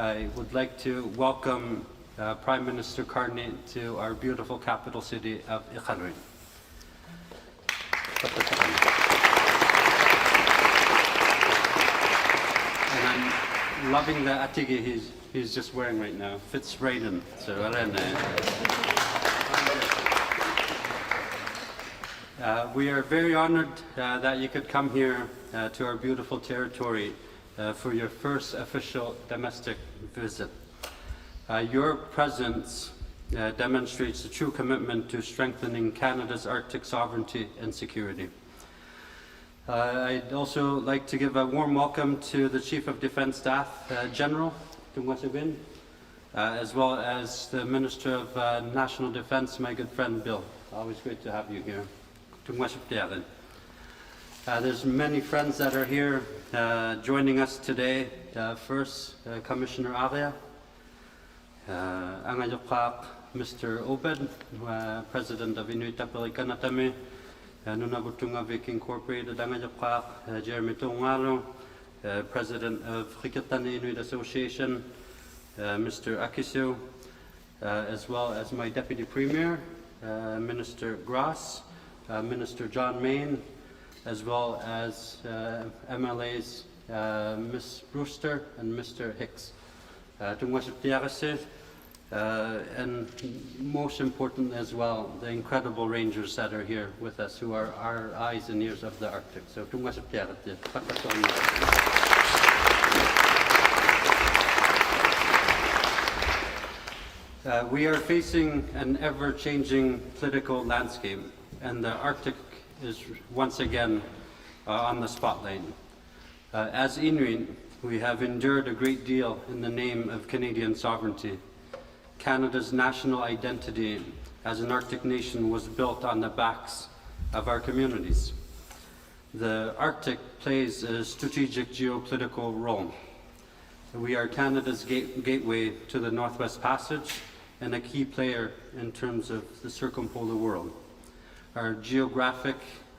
I would like to welcome Prime Minister Carney to our beautiful capital city of Iqaluit. And I'm loving the atigi he's just wearing right now. Fits right in. So we are very honored that you could come here to our beautiful territory for your first official domestic visit. Your presence demonstrates a true commitment to strengthening Canada's Arctic sovereignty and security. I'd also like to give a warm welcome to the Chief of Defence Staff, General, as well as the Minister of National Defence, my good friend Bill. Always great to have you here. There's many friends that are here joining us today. First, Commissioner Aria, Akeeagok, Mr. Obed, President of Inuit Apelikanatami, Nunavut Incorporated, Akeeagok, Jeremy Tongalo, President of Rikatani Inuit Association, Mr. Akisu, as well as my Deputy Premier, Minister Grass, Minister John Main, as well as MLAs Ms. Brewster and Mr. Hicks. And most important as well, the incredible rangers that are here with us, who are our eyes and ears of the Arctic. So, we are facing an ever-changing political landscape, and the Arctic is once again on the spotlight. As Inuit, we have endured a great deal in the name of Canadian sovereignty. Canada's national identity as an Arctic nation was built on the backs of our communities. The Arctic plays a strategic geopolitical role. We are Canada's gateway to the Northwest Passage and a key player in terms of the circumpolar world. Our geographic,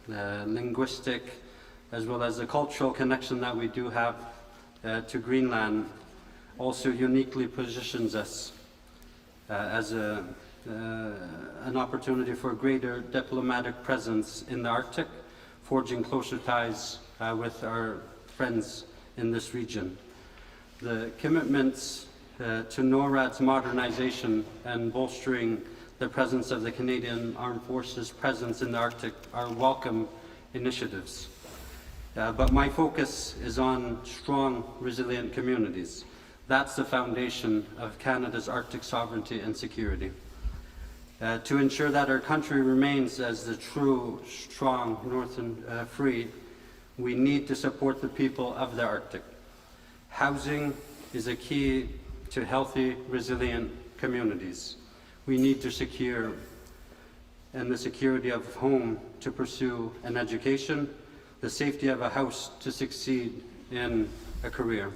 linguistic, as well as the cultural connection that we do have to Greenland also uniquely positions us as an opportunity for greater diplomatic presence in the Arctic, forging closer ties with our friends in this region. The commitments to NORAD's modernization and bolstering the presence of the Canadian Armed Forces presence in the Arctic are welcome initiatives. But my focus is on strong, resilient communities. That's the foundation of Canada's Arctic sovereignty and security. To ensure that our country remains as the true, strong, north and free, we need to support the people of the Arctic. Housing is a key to healthy, resilient communities. We need to secure the security of home to pursue an education, the safety of a house to succeed in a career.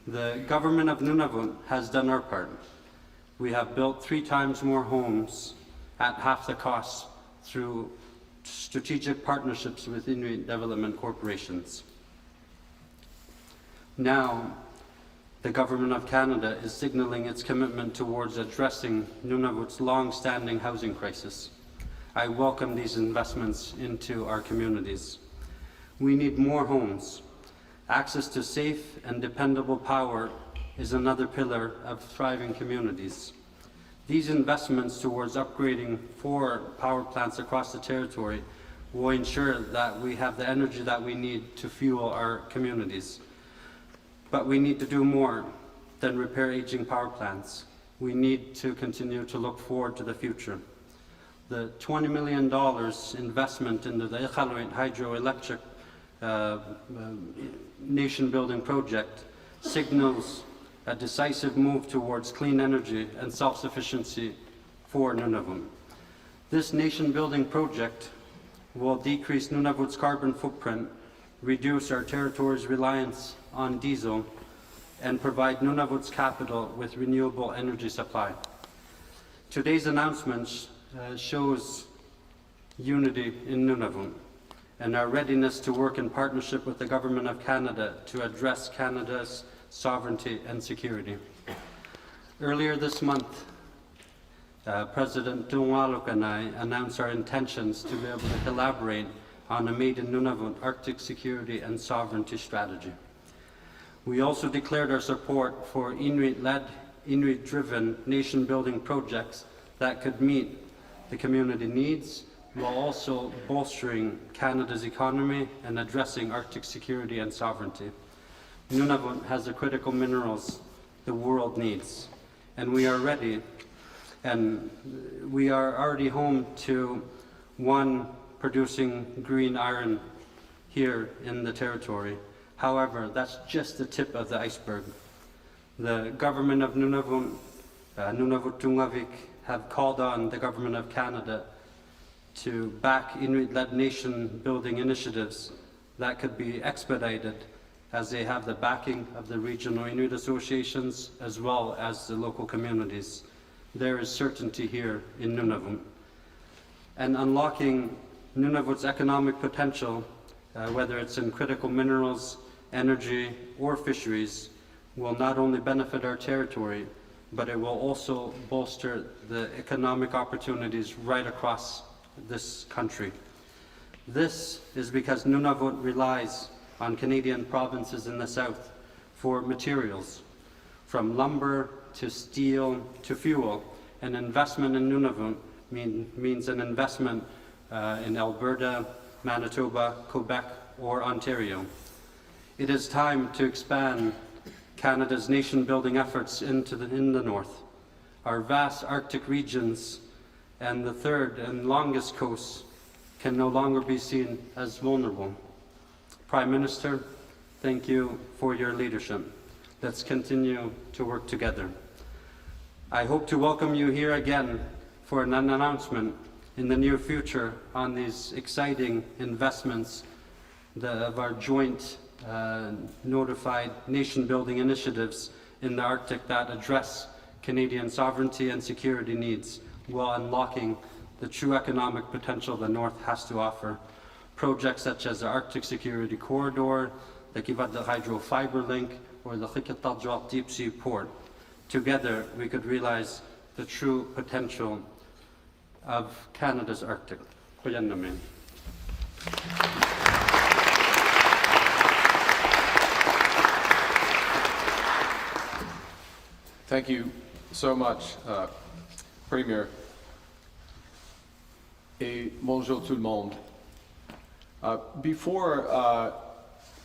The government of Nunavut has done our part. We have built 3 times more homes at half the cost through strategic partnerships with Inuit development corporations. Now, the Government of Canada is signaling its commitment towards addressing Nunavut's long-standing housing crisis. I welcome these investments into our communities. We need more homes. Access to safe and dependable power is another pillar of thriving communities. These investments towards upgrading 4 power plants across the territory will ensure that we have the energy that we need to fuel our communities. But we need to do more than repair aging power plants. We need to continue to look forward to the future. The $20 million investment into the Iqaluit hydroelectric nation-building project signals a decisive move towards clean energy and self-sufficiency for Nunavut. This nation-building project will decrease Nunavut's carbon footprint, reduce our territory's reliance on diesel, and provide Nunavut's capital with renewable energy supply. Today's announcement shows unity in Nunavut and our readiness to work in partnership with the Government of Canada to address Canada's sovereignty and security. Earlier this month, President Iqaluit and I announced our intentions to be able to collaborate on a Made in Nunavut Arctic security and sovereignty strategy. We also declared our support for Inuit-led, Inuit-driven nation-building projects that could meet the community needs while also bolstering Canada's economy and addressing Arctic security and sovereignty. Nunavut has the critical minerals the world needs, and we are ready, and we are already home to one producing green iron here in the territory. However, that's just the tip of the iceberg. The government of Nunavut, Nunavut have called on the government of Canada to back Inuit-led nation-building initiatives that could be expedited, as they have the backing of the regional Inuit associations as well as the local communities. There is certainty here in Nunavut. And unlocking Nunavut's economic potential, whether it's in critical minerals, energy, or fisheries, will not only benefit our territory, but it will also bolster the economic opportunities right across this country. This is because Nunavut relies on Canadian provinces in the south for materials, from lumber to steel to fuel. An investment in Nunavut means an investment in Alberta, Manitoba, Quebec, or Ontario. It is time to expand Canada's nation-building efforts in the north. Our vast Arctic regions and the third and longest coast can no longer be seen as vulnerable. Prime Minister, thank you for your leadership. Let's continue to work together. I hope to welcome you here again for an announcement in the near future on these exciting investments of our joint notified nation-building initiatives in the Arctic that address Canadian sovereignty and security needs while unlocking the true economic potential the North has to offer. Projects such as the Arctic Security Corridor, the Kivadla Hydro Fiber Link, or the Iqaluit Deep Sea Port. Together, we could realize the true potential of Canada's Arctic. Thank you so much, Premier. Et bonjour tout le monde. Before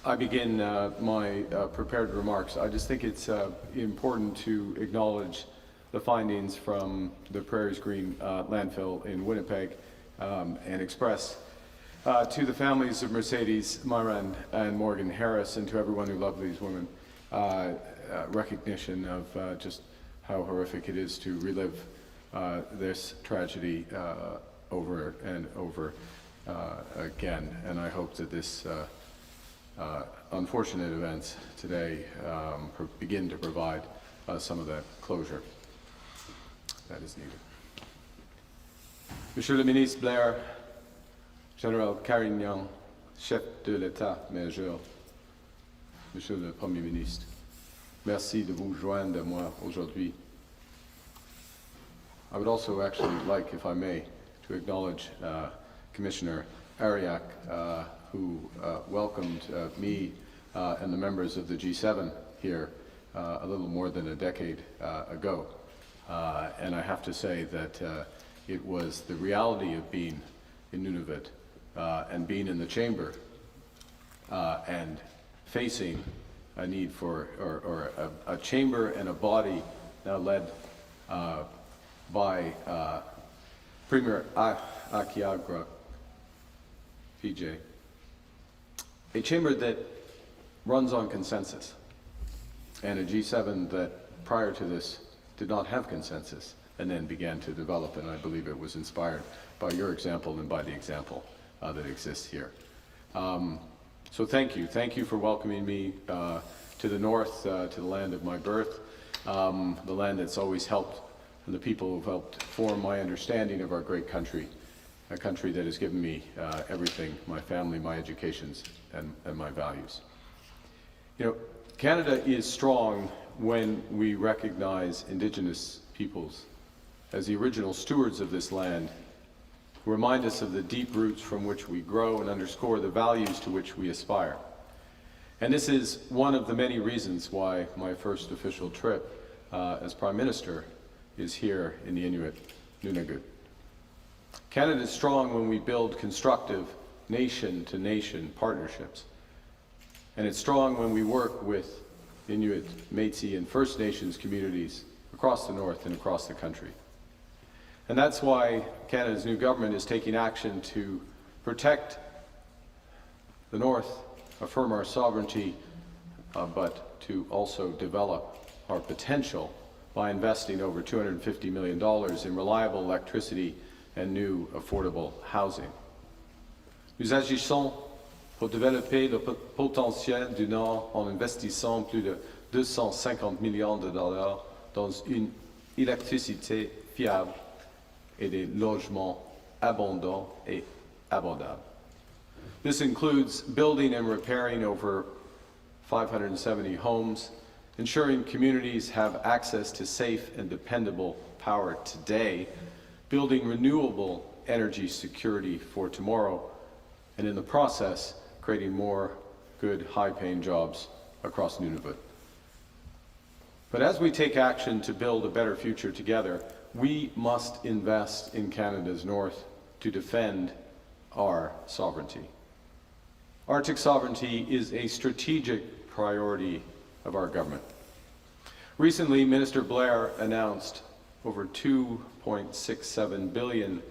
I begin my prepared remarks, I just think it's important to acknowledge the findings from the Prairies Green landfill in Winnipeg and express to the families of Mercedes Myran and Morgan Harris and to everyone who loved these women recognition of just how horrific it is to relive this tragedy over and over again. And I hope that this unfortunate events today begin to provide some of that closure that is needed. Monsieur le Ministre Blair, Général Carignan, Chef de l'État-Major, Monsieur le Premier Ministre, merci de vous joindre à moi aujourd'hui. I would also actually like, if I may, to acknowledge Commissioner Akeeagok, who welcomed me and the members of the G7 here a little more than a decade ago. And I have to say that it was the reality of being in Nunavut and being in the chamber and facing a need for, or a chamber and a body now led by Premier Akeeagok, PJ, a chamber that runs on consensus, and a G7 that prior to this did not have consensus and then began to develop, and I believe it was inspired by your example and by the example that exists here. So thank you for welcoming me to the north, to the land of my birth, the land that's always helped, and the people who've helped form my understanding of our great country, a country that has given me everything, my family, my educations, and my values. You know, Canada is strong when we recognize Indigenous peoples as the original stewards of this land, who remind us of the deep roots from which we grow and underscore the values to which we aspire. And this is one of the many reasons why my first official trip as Prime Minister is here in the Inuit Nunavut. Canada is strong when we build constructive nation-to-nation partnerships. And it's strong when we work with Inuit, Métis, and First Nations communities across the North and across the country. And that's why Canada's new government is taking action to protect the North, affirm our sovereignty, but to also develop our potential by investing over $250 million in reliable electricity and new affordable housing. Nous agissons pour développer le potentiel du Nord en investissant plus de 250 millions de dollars dans une électricité fiable et des logements abondants et abordables. This includes building and repairing over 570 homes, ensuring communities have access to safe and dependable power today, building renewable energy security for tomorrow, and in the process, creating more good, high-paying jobs across Nunavut. But as we take action to build a better future together, we must invest in Canada's North to defend our sovereignty. Arctic sovereignty is a strategic priority of our government. Recently, Minister Blair announced over $2.67 billion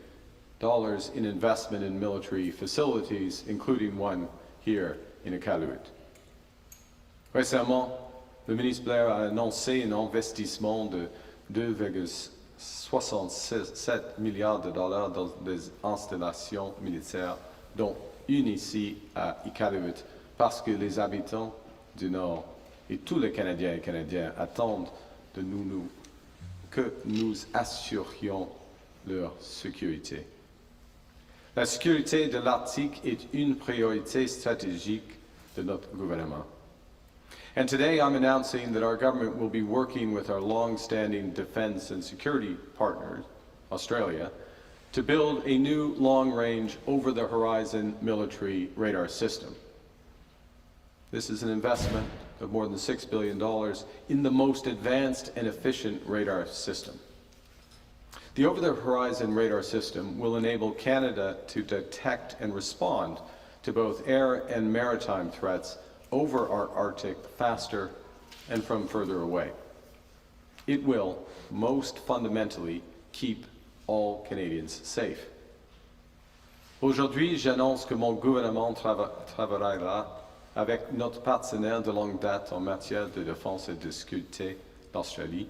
in investment in military facilities, including one here in Iqaluit. Récemment, le ministre Blair a annoncé un investissement de 2,67 milliards de dollars dans des installations militaires, dont une ici à Iqaluit, parce que les habitants du Nord et tous les Canadiens et Canadiennes attendent de nous que nous assurions leur sécurité. La sécurité de l'Arctique est une priorité stratégique de notre gouvernement. And today I'm announcing that our government will be working with our long-standing defense and security partners, Australia, to build a new long-range, over-the-horizon military radar system. This is an investment of more than $6 billion in the most advanced and efficient radar system. The over-the-horizon radar system will enable Canada to detect and respond to both air and maritime threats over our Arctic faster and from further away. It will, most fundamentally, keep all Canadians safe. Aujourd'hui, j'annonce que mon gouvernement travaillera avec notre partenaire de longue date en matière de défense et de sécurité, l'Australie,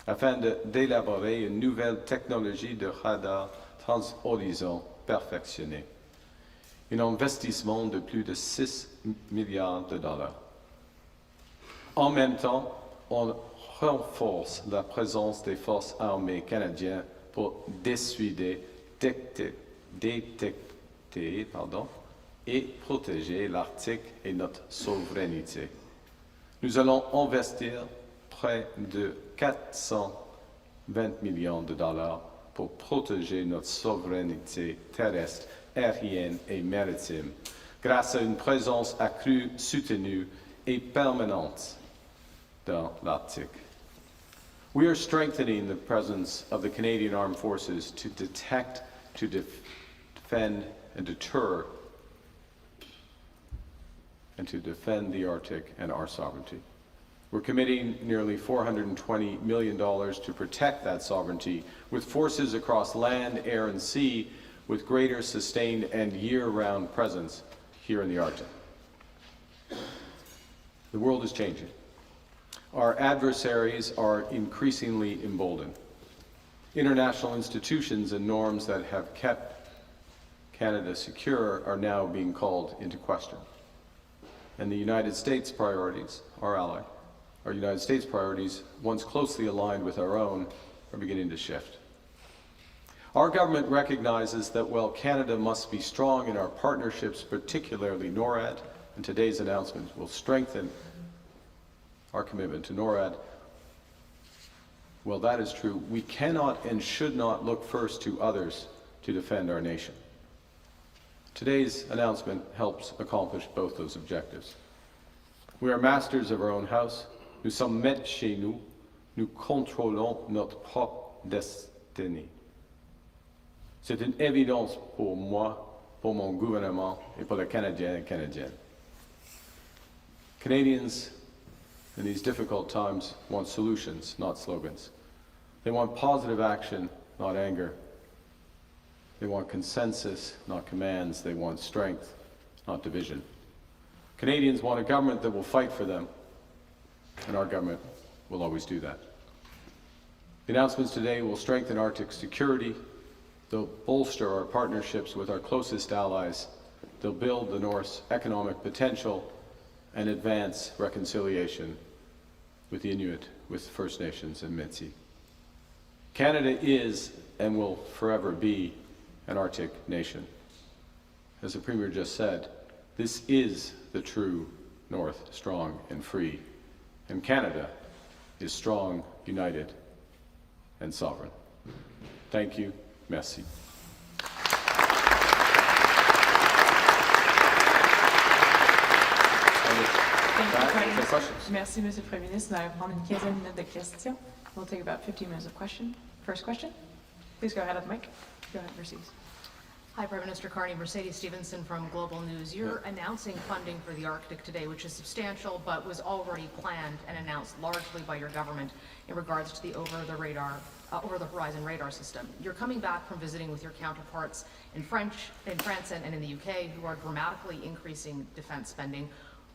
afin d'élaborer une nouvelle technologie de radar transhorizon perfectionnée. Un investissement de plus de 6 milliards de dollars. En même temps, on renforce la présence des forces armées canadiennes pour dissuader, détecter et protéger l'Arctique et notre souveraineté. Nous allons investir près de 420 millions de dollars pour protéger notre souveraineté terrestre, aérienne et maritime, grâce à une présence accrue, soutenue et permanente dans l'Arctique. We are strengthening the presence of the Canadian Armed Forces to detect, to defend, and deter, and to defend the Arctic and our sovereignty. We're committing nearly $420 million to protect that sovereignty with forces across land, air, and sea with greater sustained and year-round presence here in the Arctic. The world is changing. Our adversaries are increasingly emboldened. International institutions and norms that have kept Canada secure are now being called into question. And the United States priorities, our ally, our United States priorities, once closely aligned with our own, are beginning to shift. Our government recognizes that while Canada must be strong in our partnerships, particularly NORAD, and today's announcement will strengthen our commitment to NORAD, well, that is true. We cannot and should not look first to others to defend our nation. Today's announcement helps accomplish both those objectives. We are masters of our own house. Nous sommes maîtres chez nous. Nous contrôlons notre propre destinée. C'est une évidence pour moi, pour mon gouvernement et pour les Canadiens et Canadiennes. Canadians in these difficult times want solutions, not slogans. They want positive action, not anger. They want consensus, not commands. They want strength, not division. Canadians want a government that will fight for them, and our government will always do that. The announcements today will strengthen Arctic security. They'll bolster our partnerships with our closest allies. They'll build the North's economic potential and advance reconciliation with the Inuit, with First Nations and Métis. Canada is and will forever be an Arctic nation. As the Premier just said, this is the true North, strong and free. And Canada is strong, united, and sovereign. Thank you. Merci. Merci, Monsieur le Premier ministre. Nous allons prendre une quinzaine de minutes de questions. We'll take about 15 minutes of question. First question. Please go ahead at the mic. Go ahead, Mercedes. Hi, Prime Minister Carney. Mercedes Stevenson from Global News. You're announcing funding for the Arctic today, which is substantial, but was already planned and announced largely by your government in regards to the over-the-horizon radar system. You're coming back from visiting with your counterparts in France and in the UK, who are dramatically increasing defense spending.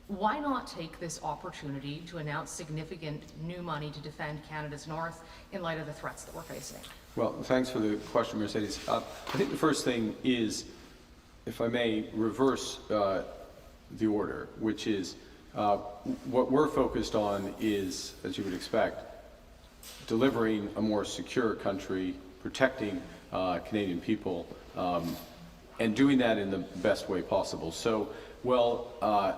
Why not take this opportunity to announce significant new money to defend Canada's north in light of the threats that we're facing? Well, thanks for the question, Mercedes. I think the first thing is, if I may, reverse the order, which is what we're focused on is, as you would expect, delivering a more secure country, protecting Canadian people, and doing that in the best way possible. So, well, I'll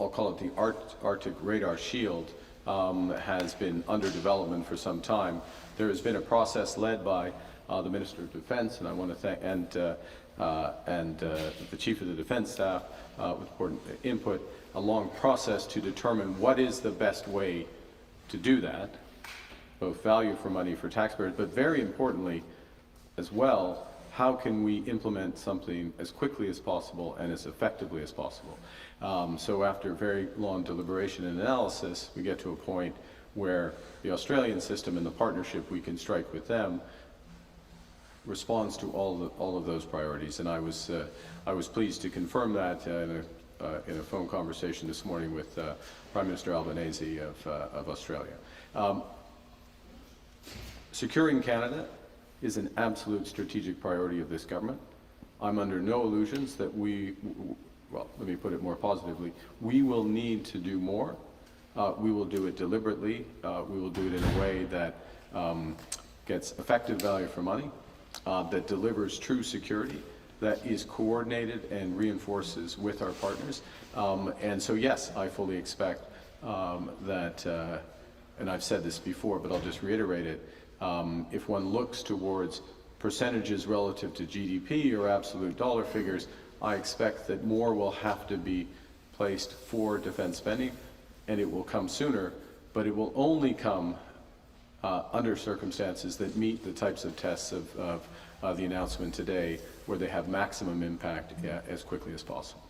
call it the Arctic Radar Shield has been under development for some time. There has been a process led by the Minister of Defense, and I want to thank the Chief of the Defense Staff with important input, a long process to determine what is the best way to do that, both value for money for taxpayers, but very importantly as well, how can we implement something as quickly as possible and as effectively as possible? So after very long deliberation and analysis, we get to a point where the Australian system and the partnership we can strike with them responds to all of those priorities. And I was pleased to confirm that in a phone conversation this morning with Prime Minister Albanese of Australia. Securing Canada is an absolute strategic priority of this government. I'm under no illusions that well, let me put it more positively, we will need to do more. We will do it deliberately. We will do it in a way that gets effective value for money, that delivers true security, that is coordinated and reinforces with our partners. And so, yes, I fully expect that, and I've said this before, but I'll just reiterate it, if one looks towards percentages relative to GDP or absolute dollar figures, I expect that more will have to be placed for defense spending, and it will come sooner, but it will only come under circumstances that meet the types of tests of the announcement today, where they have maximum impact as quickly as possible.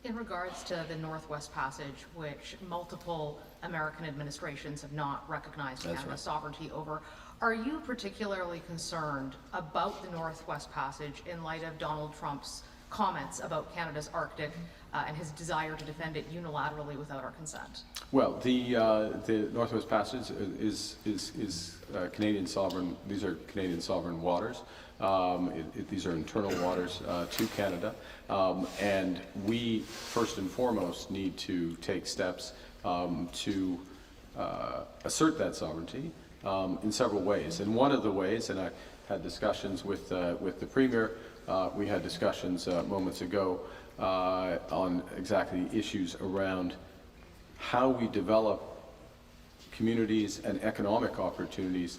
In regards to the Northwest Passage, which multiple American administrations have not recognized Canada's sovereignty over, are you particularly concerned about the Northwest Passage in light of Donald Trump's comments about Canada's Arctic and his desire to defend it unilaterally without our consent? Well, the Northwest Passage is Canadian sovereign. These are Canadian sovereign waters. These are internal waters to Canada, and we first and foremost need to take steps to assert that sovereignty in several ways. And one of the ways, and I had discussions with the Premier. We had discussions moments ago on exactly issues around how we develop communities and economic opportunities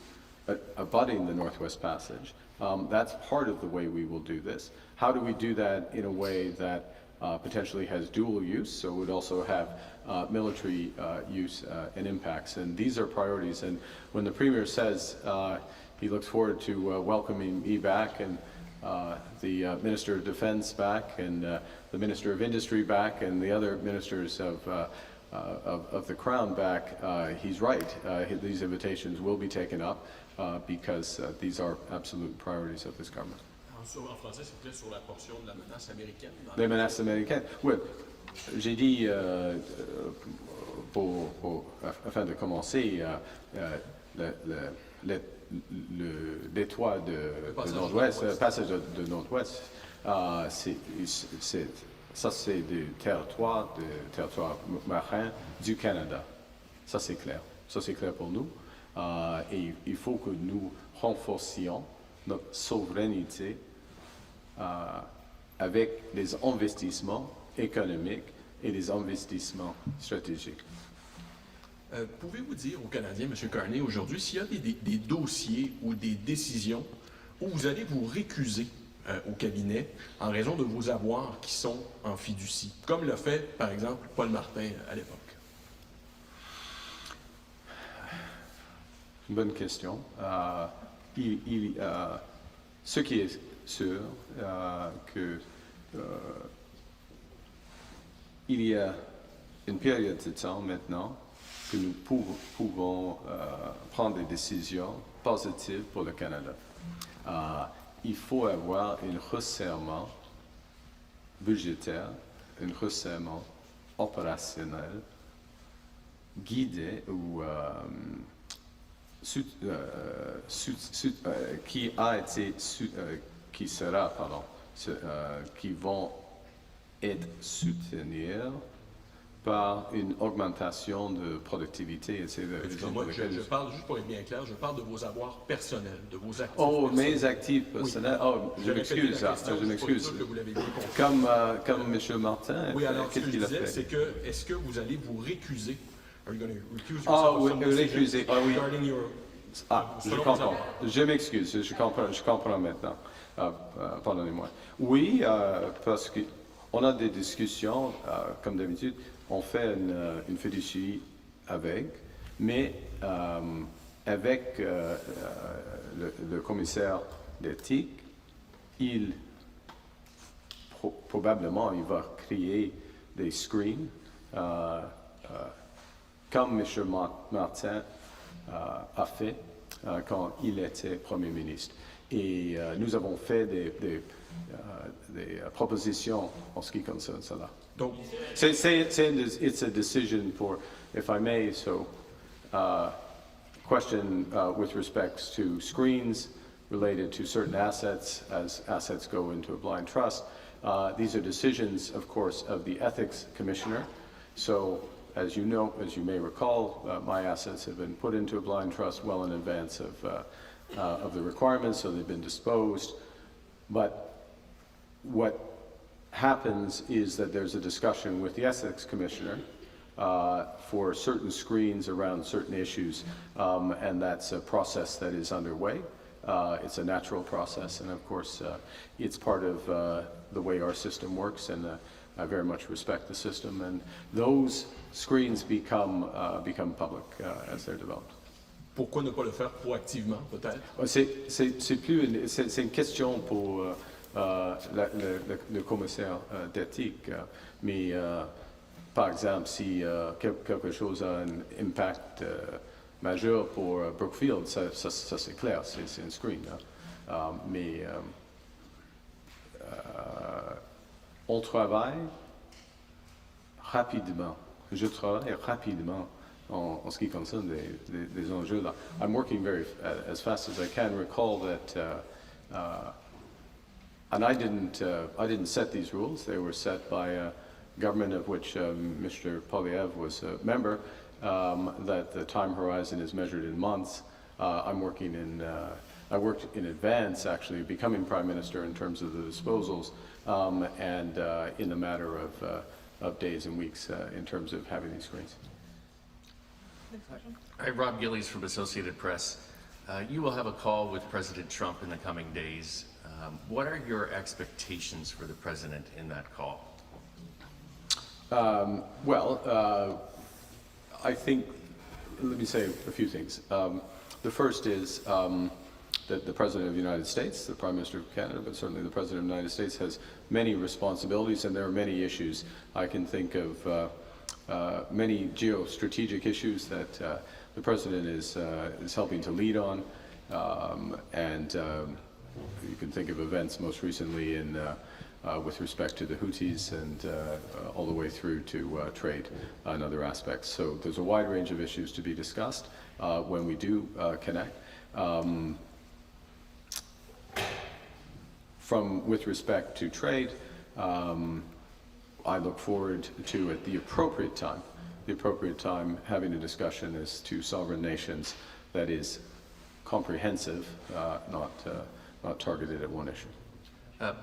abutting the Northwest Passage. That's part of the way we will do this. How do we do that in a way that potentially has dual use, so it would also have military use and impacts? And these are priorities. And when the Premier says he looks forward to welcoming me back, and the Minister of Defense back, and the Minister of Industry back, and the other ministers of the Crown back, he's right. These invitations will be taken up because these are absolute priorities of this government. En français, s'il vous plaît, sur la portion de la menace américaine. Les menaces américaines. Oui, j'ai dit, afin de commencer, le détroit de Nord-Ouest, le passage de Nord-Ouest, ça c'est du territoire marin du Canada. Ça c'est clair. Ça c'est clair pour nous. Et il faut que nous renforcions notre souveraineté avec des investissements économiques et des investissements stratégiques. Pouvez-vous dire aux Canadiens, M. Carney, aujourd'hui, s'il y a des dossiers ou des décisions où vous allez vous récuser au cabinet en raison de vos avoirs qui sont en fiducie, comme l'a fait, par exemple, Paul Martin à l'époque? Bonne question. Ce qui est sûr, que il y a une période de temps maintenant que nous pouvons prendre des décisions positives pour le Canada. Il faut avoir un resserrement budgétaire, un resserrement opérationnel guidé ou qui vont être soutenus par une augmentation de productivité. Excusez-moi, je parle, juste pour être bien clair, je parle de vos avoirs personnels, de vos actifs personnels. Mes actifs personnels. Oui. Oh, je m'excuse. Je m'excuse. Comme M. Martin, oui, alors qu'est-ce qu'il a fait? C'est que, est-ce que vous allez vous récuser? Are you going to recuse yourself? Ah oui, récuser. Ah oui. Je comprends. Je m'excuse. Je comprends maintenant. Pardonnez-moi. Oui, parce qu'on a des discussions, comme d'habitude. On fait une fiducie mais avec le commissaire d'éthique, probablement il va créer des screens comme M. Martin a fait quand il était Premier ministre. Et nous avons fait des propositions en ce qui concerne cela. Donc, it's a decision for, if I may, question with respect to screens related to certain assets as assets go into a blind trust. These are decisions, of course, of the Ethics Commissioner. So, as you know, as you may recall, my assets have been put into a blind trust well in advance of the requirements, so they've been disposed. But what happens is that there's a discussion with the Ethics Commissioner for certain screens around certain issues, and that's a process that is underway. It's a natural process, and of course, it's part of the way our system works, and I very much respect the system, and those screens become public as they're developed. Pourquoi ne pas le faire proactivement, peut-être? C'est une question pour le commissaire d'éthique, mais par exemple, si quelque chose a un impact majeur pour Brookfield, ça c'est clair, c'est un screen. Mais on travaille rapidement. Je travaille rapidement en ce qui concerne des enjeux là. I'm working as fast as I can. Recall that, and I didn't set these rules. They were set by a government of which Mr. Polyev was a member. That the time horizon is measured in months. I worked in advance, actually, becoming Prime Minister in terms of the disposals, and in the matter of of days and weeks in terms of having these screens. Hi, Rob Gillies from Associated Press. You will have a call with President Trump in the coming days. What are your expectations for the president in that call? I think, let me say a few things. The first is that the President of the United States, the Prime Minister of Canada, but certainly the President of the United States has many responsibilities, and there are many issues. I can think of many geostrategic issues that the President is helping to lead on, and you can think of events most recently in with respect to the Houthis and all the way through to trade and other aspects. So there's a wide range of issues to be discussed when we do connect. With respect to trade, I look forward to, at the appropriate time, having a discussion as two sovereign nations that is comprehensive, not targeted at one issue.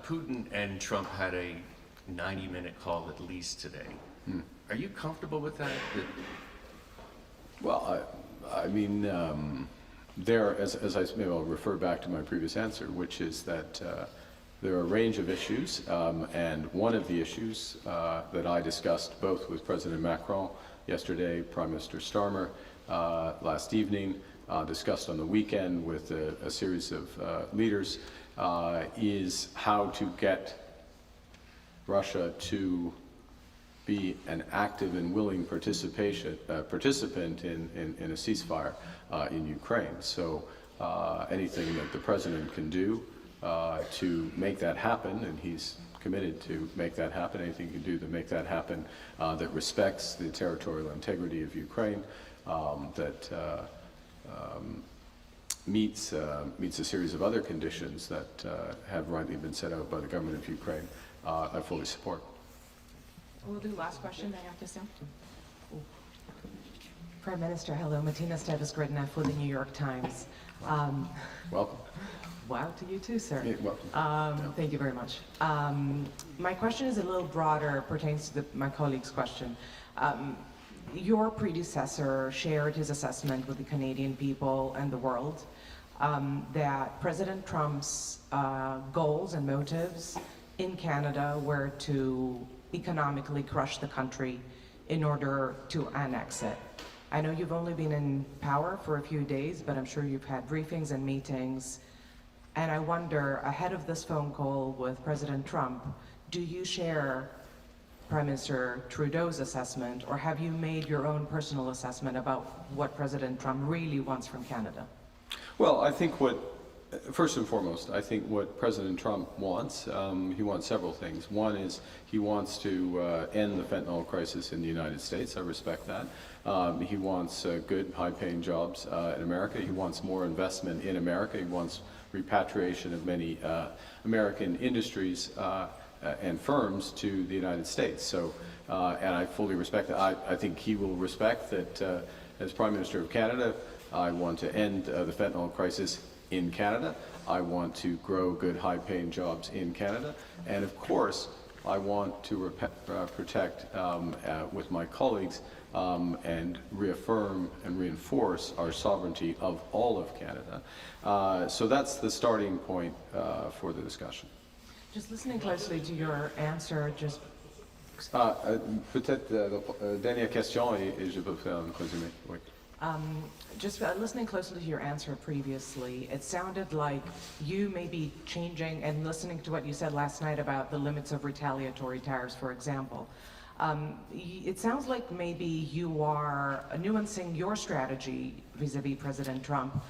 Putin and Trump had a 90-minute call at least today. Are you comfortable with that? Well, I mean, there, as I maybe I'll refer back to my previous answer, which is that there are a range of issues, and one of the issues that I discussed both with President Macron yesterday, Prime Minister Starmer last evening, discussed on the weekend with a series of leaders, is how to get Russia to be an active and willing participant in a ceasefire in Ukraine. So anything that the President can do to make that happen, and he's committed to make that happen, anything he can do to make that happen that respects the territorial integrity of Ukraine, that meets a series of other conditions that have rightly been set out by the government of Ukraine, I fully support. We'll do last question, then after Sam. Prime Minister, hello. Martina Stevis-Gridneff with the New York Times. Welcome. Wow, to you too, sir. Yeah, welcome. Thank you very much. My question is a little broader, pertains to my colleague's question. Your predecessor shared his assessment with the Canadian people and the world that President Trump's goals and motives in Canada were to economically crush the country in order to annex it. I know you've only been in power for a few days, but I'm sure you've had briefings and meetings. And I wonder, ahead of this phone call with President Trump, do you share Prime Minister Trudeau's assessment, or have you made your own personal assessment about what President Trump really wants from Canada? Well, I think first and foremost, I think what President Trump wants, he wants several things. One is he wants to end the fentanyl crisis in the United States. I respect that. He wants good, high-paying jobs in America. He wants more investment in America. He wants repatriation of many American industries and firms to the United States. So, and I fully respect that. I think he will respect that as Prime Minister of Canada, I want to end the fentanyl crisis in Canada. I want to grow good, high-paying jobs in Canada. And of course, I want to protect with my colleagues and reaffirm and reinforce our sovereignty of all of Canada. So that's the starting point for the discussion. Just listening closely to your answer, just... Peut-être dernière question et je peux faire un résumé. Oui. Just listening closely to your answer previously, it sounded like you may be changing, and listening to what you said last night about the limits of retaliatory tariffs, for example. It sounds like maybe you are nuancing your strategy vis-a-vis President Trump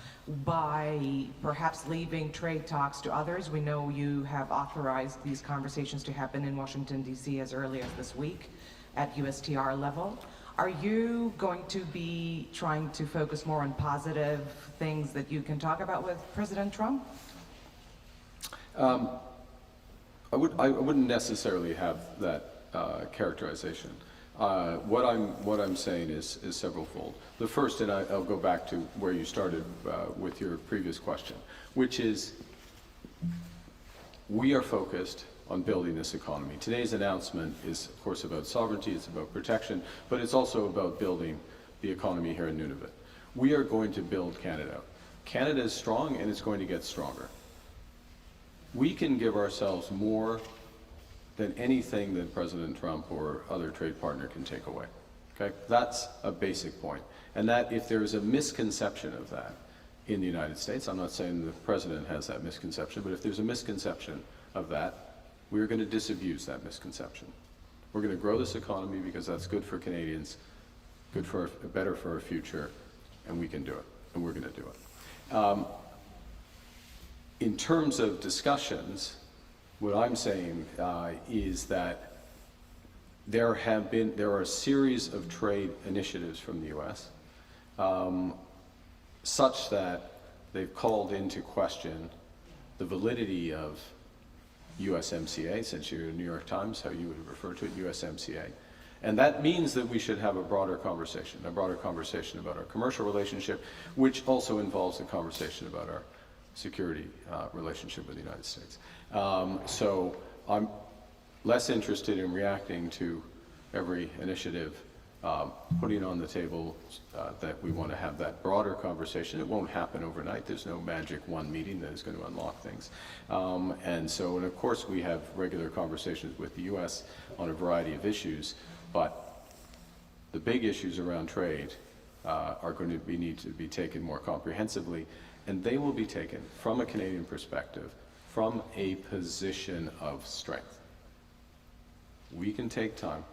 by perhaps leaving trade talks to others. We know you have authorized these conversations to happen in Washington, D.C. as early as this week at USTR level. Are you going to be trying to focus more on positive things that you can talk about with President Trump? I wouldn't necessarily have that characterization. What I'm saying is severalfold. The first, and I'll go back to where you started with your previous question, which is we are focused on building this economy. Today's announcement is, of course, about sovereignty, it's about protection, but it's also about building the economy here in Nunavut. We are going to build Canada. Canada is strong and it's going to get stronger. We can give ourselves more than anything that President Trump or other trade partner can take away. Okay? That's a basic point. And that if there is a misconception of that in the United States, I'm not saying the President has that misconception, but if there's a misconception of that, we're going to disabuse that misconception. We're going to grow this economy because that's good for Canadians, better for our future, and we can do it, and we're going to do it. In terms of discussions, what I'm saying is that there are a series of trade initiatives from the U.S. Such that they've called into question the validity of USMCA, since you're in the New York Times, how you would refer to it, USMCA. And that means that we should have a broader conversation about our commercial relationship, which also involves a conversation about our security relationship with the United States. So I'm less interested in reacting to every initiative, putting on the table that we want to have that broader conversation. It won't happen overnight. There's no magic one meeting that is going to unlock things. And of course, we have regular conversations with the U.S. on a variety of issues, but the big issues around trade are going to need to be taken more comprehensively, and they will be taken from a Canadian perspective, from a position of strength. We can take time.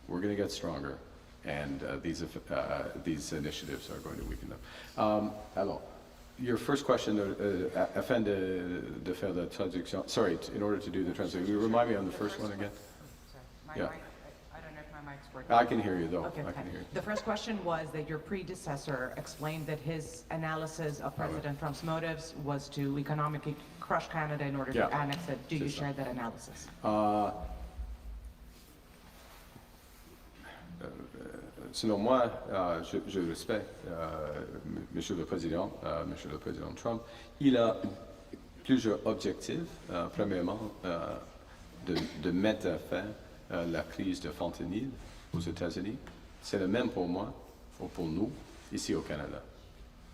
We're going to get stronger, and these initiatives are going to weaken them. Alors, your first question, afin de faire la traduction, sorry, in order to do the translation, will you remind me on the first one again? Yeah. I don't know if my mic's working. I can hear you, though. Okay, I can hear you. The first question was that your predecessor explained that his analysis of President Trump's motives was to economically crush Canada in order to annex it. Do you share that analysis? Selon moi, je respecte Monsieur le Président Trump. Il a plusieurs objectifs. Premièrement, de mettre à fin la crise de fentanyl aux États-Unis. C'est le même pour moi ou pour nous ici au Canada.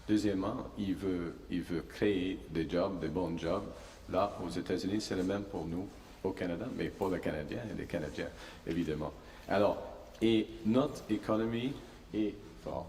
Deuxièmement, il veut créer des jobs, des bons jobs là aux États-Unis. C'est le même pour nous au Canada, mais pour les Canadiens et les Canadiens, évidemment. Alors, et notre économie est forte.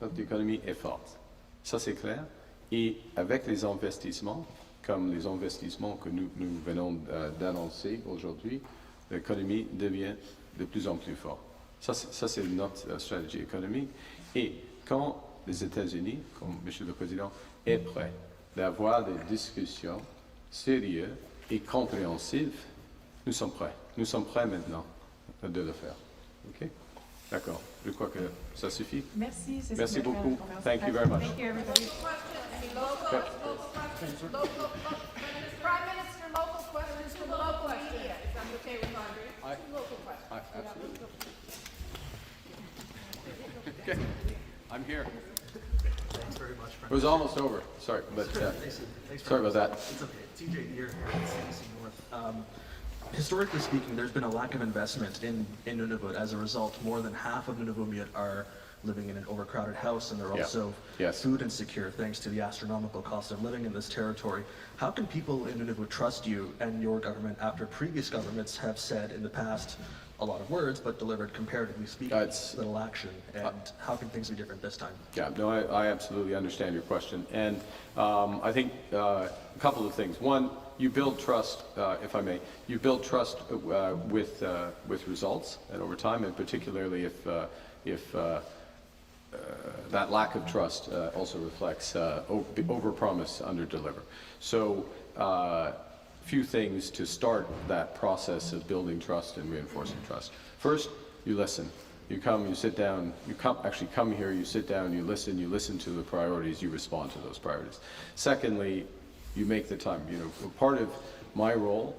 Notre économie est forte. Ça, c'est clair. Et avec les investissements, comme les investissements que nous venons d'annoncer aujourd'hui, l'économie devient de plus en plus forte. Ça c'est notre stratégie économique. Et quand les États-Unis, comme M. le Président, est prêt d'avoir des discussions sérieuses et compréhensives, nous sommes prêts. Nous sommes prêts maintenant de le faire. OK? D'accord. Je crois que ça suffit. Merci. Merci beaucoup. Thank you very much. Thank you, everybody. Okay. Prime Minister, local questions from the local media, if I'm okay with Andre. Local questions. Absolutely. Okay. I'm here. Thanks very much. It was almost over. Sorry, but sorry about that. It's okay. TJ here at CBC North. Historically speaking, there's been a lack of investment in Nunavut. As a result, more than half of Nunavumiat are living in an overcrowded house, and they're also food insecure thanks to the astronomical cost of living in this territory. How can people in Nunavut trust you and your government after previous governments have said in the past a lot of words, but delivered, comparatively speaking, little action? And how can things be different this time? Yeah, no, I absolutely understand your question. And I think a couple of things. One, you build trust, if I may. You build trust with results, and over time, and particularly if that lack of trust also reflects overpromise, underdeliver. So, few things to start that process of building trust and reinforcing trust. First, you listen. You come, you sit down, actually come here, you sit down, you listen to the priorities, you respond to those priorities. Secondly, you make the time. You know, part of my role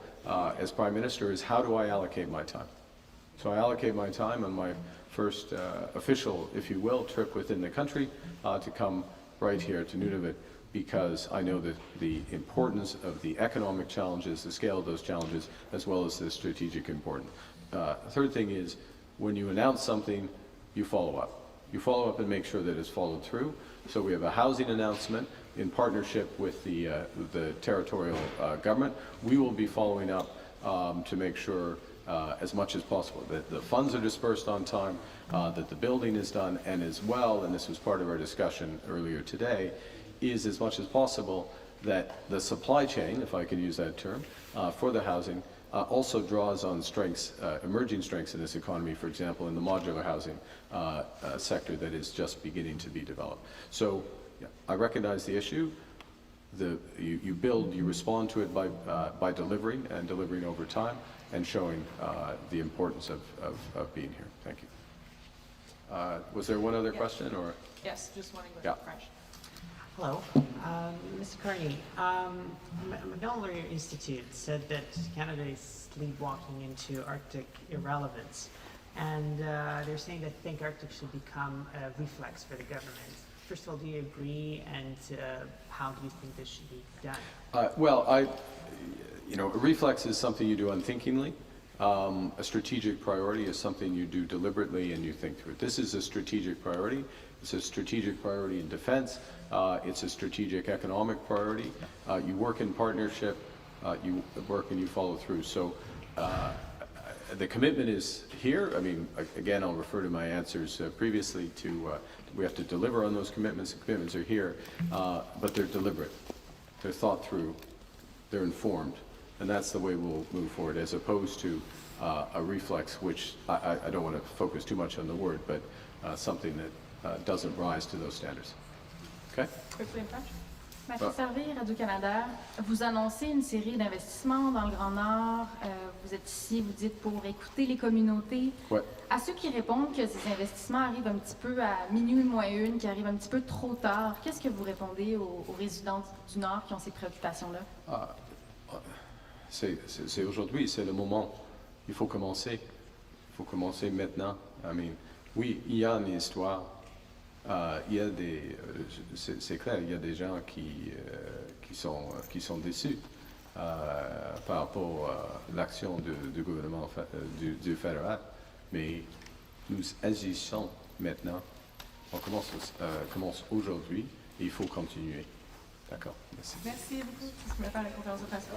as Prime Minister is how do I allocate my time? So I allocate my time on my first official, if you will, trip within the country to come right here to Nunavut because I know that the importance of the economic challenges, the scale of those challenges, as well as the strategic importance. Third thing is, when you announce something, you follow up. You follow up and make sure that it's followed through. So we have a housing announcement in partnership with the territorial government. We will be following up to make sure as much as possible that the funds are dispersed on time, that the building is done, and as well, and this was part of our discussion earlier today, is as much as possible that the supply chain, if I can use that term, for the housing also draws on strengths, emerging strengths in this economy, for example, in the modular housing sector that is just beginning to be developed. So yeah, I recognize the issue. You build, you respond to it by delivering and delivering over time and showing the importance of being here. Thank you. Was there one other question or? Yes, just one English, Yeah. French. Hello. Mr. Carney, Macdonald Institute said that Canada is sleepwalking into Arctic irrelevance, and they're saying that think Arctic should become a reflex for the government. First of all, do you agree, and how do you think this should be done? Well, a reflex is something you do unthinkingly. A strategic priority is something you do deliberately and you think through. This is a strategic priority. It's a strategic priority in defense. It's a strategic economic priority. You work in partnership, you work and you follow through. So the commitment is here. I mean, again, I'll refer to my answers previously to we have to deliver on those commitments. The commitments are here, but they're deliberate. They're thought through. They're informed. And that's the way we'll move forward, as opposed to a reflex, which I don't want to focus too much on the word, but something that doesn't rise to those standards. Okay? Quickly in French. Mathieu Servet, Radio-Canada. Vous annoncez une série d'investissements dans le Grand Nord. Vous êtes ici, vous dites, pour écouter les communautés. Ouais. À ceux qui répondent que ces investissements arrivent un petit peu à minuit moins une, qui arrivent un petit peu trop tard, qu'est-ce que vous répondez aux résidents du Nord qui ont ces préoccupations-là? C'est aujourd'hui, c'est le moment. Il faut commencer. Il faut commencer maintenant. I mean, oui, il y a une histoire. Il y a des, c'est clair, il y a des gens qui sont déçus par rapport à l'action du gouvernement du fédéral, mais nous agissons maintenant. On commence aujourd'hui et il faut continuer. D'accord. Merci. Merci beaucoup. Je vais faire la conférence de presse.